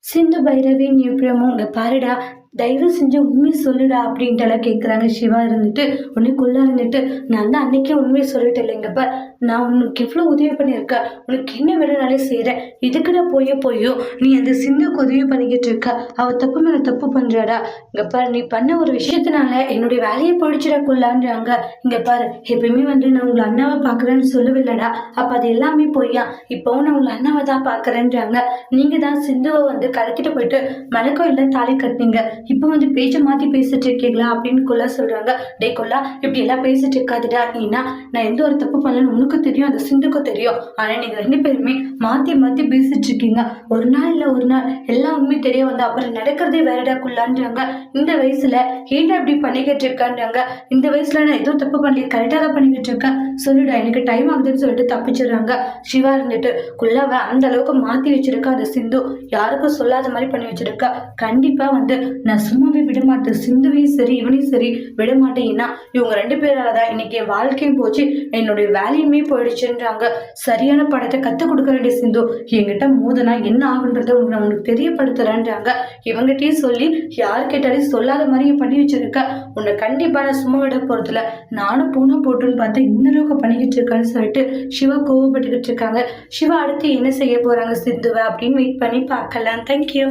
சிந்து பைரவி நீ எப்படியமோ இங்க பாருடா, தயவு செஞ்சு உண்மையை சொல்லுடா அப்படின்ட்டுலாம் கேட்குறாங்க. சிவா இருந்துட்டு உன்னை கொள்ள இருந்துட்டு, நான் தான் அன்னைக்கே உண்மையை சொல்லிட்டு இல்லைங்கப்ப, நான் உனக்கு எவ்வளோ உதவி பண்ணியிருக்கேன், உனக்கு என்ன வேணும்னாலே செய்கிறேன், இதுக்கிட்ட போயோ நீ அந்த சிந்துக்கு உதவி பண்ணிக்கிட்டு இருக்க, அவள் தப்பு மேலே தப்பு பண்ணுறாடா. இங்கே பாரு, நீ பண்ண ஒரு விஷயத்தினால என்னுடைய வேலையை பொழிச்சிடக்குள்ளான்றாங்க. இங்கே பாரு, எப்பயுமே நான் உங்களை அண்ணாவை பார்க்குறேன்னு சொல்லவில்லடா, அப்போ அது எல்லாமே பொய்யா, இப்போவும் நான் உங்களை அண்ணாவை தான் பார்க்குறேன்றாங்க. நீங்கள் தான் சிந்துவை கடத்திட்டு போயிட்டு மலைக்கோயிலில் தாலி கட்டினீங்க, இப்போ பேச்சை மாற்றி பேசிட்டு இருக்கீங்களா அப்படின்னு கொல்லா சொல்கிறாங்க. டே கொல்லா, இப்படி எல்லாம் பேசிட்டு இருக்காதுடா, ஏன்னா நான் எந்த ஒரு தப்பு பண்ணலன்னு உனக்கு தெரியும், அந்த சிந்துக்கும் தெரியும், ஆனால் நீங்கள் ரெண்டு பேருமே மாற்றி மாற்றி பேசிட்டு இருக்கீங்க. ஒரு நாள் இல்லை ஒரு நாள் எல்லாம் உண்மை தெரிய வந்தா அப்புறம் நடக்கிறதே வேறடா கொல்லான்றாங்க. இந்த வயசுல ஏன்டா இப்படி பண்ணிக்கிட்டு இருக்கான்றாங்க. இந்த வயசுல நான் எதுவும் தப்பு பண்ணல, கரெக்டாக தான் பண்ணிக்கிட்டு இருக்கேன், சொல்லுடா எனக்கு டைம் ஆகுதுன்னு சொல்லிட்டு தப்பிச்சிடுறாங்க. சிவா இருந்துட்டு குல்லாவை அந்த அளவுக்கு மாற்றி வச்சிருக்கா அந்த சிந்து, யாருக்கும் சொல்லாத மாதிரி பண்ணி வச்சிருக்கா. கண்டிப்பா நான் சும்மாவே விட மாட்டேன், சிந்துவையும் சரி இவனையும் சரி விட மாட்டேன், ஏன்னா இவங்க ரெண்டு பேரால தான் இன்னைக்கு என் வாழ்க்கையும் போச்சு, என்னுடைய வேலையுமே போயிடுச்சுன்றாங்க. சரியான படத்தை கற்றுக் கொடுக்க வேண்டிய சிந்து, என்கிட்ட மோதனா என்ன ஆகுன்றத நான் உனக்கு தெரியப்படுத்துறேன்றாங்க. இவங்ககிட்டயும் சொல்லி யாரு கேட்டாலும் சொல்லாத மாதிரி பண்ணி வச்சிருக்க, உன்னை கண்டிப்பா நான் சும்மா விட போறதுல, நானும் பூனை போட்டுன்னு பார்த்தா இந்த அளவுக்கு பண்ணிக்கிட்டு இருக்கான்னு சொல்லிட்டு சிவா கோவப்பட்டுக்கிட்டு இருக்காங்க. சிவா அடுத்து என்ன செய்ய போறாங்க சிந்துவை அப்படின்னு வெயிட் பண்ணி பார்க்கலாம். தேங்க்யூ.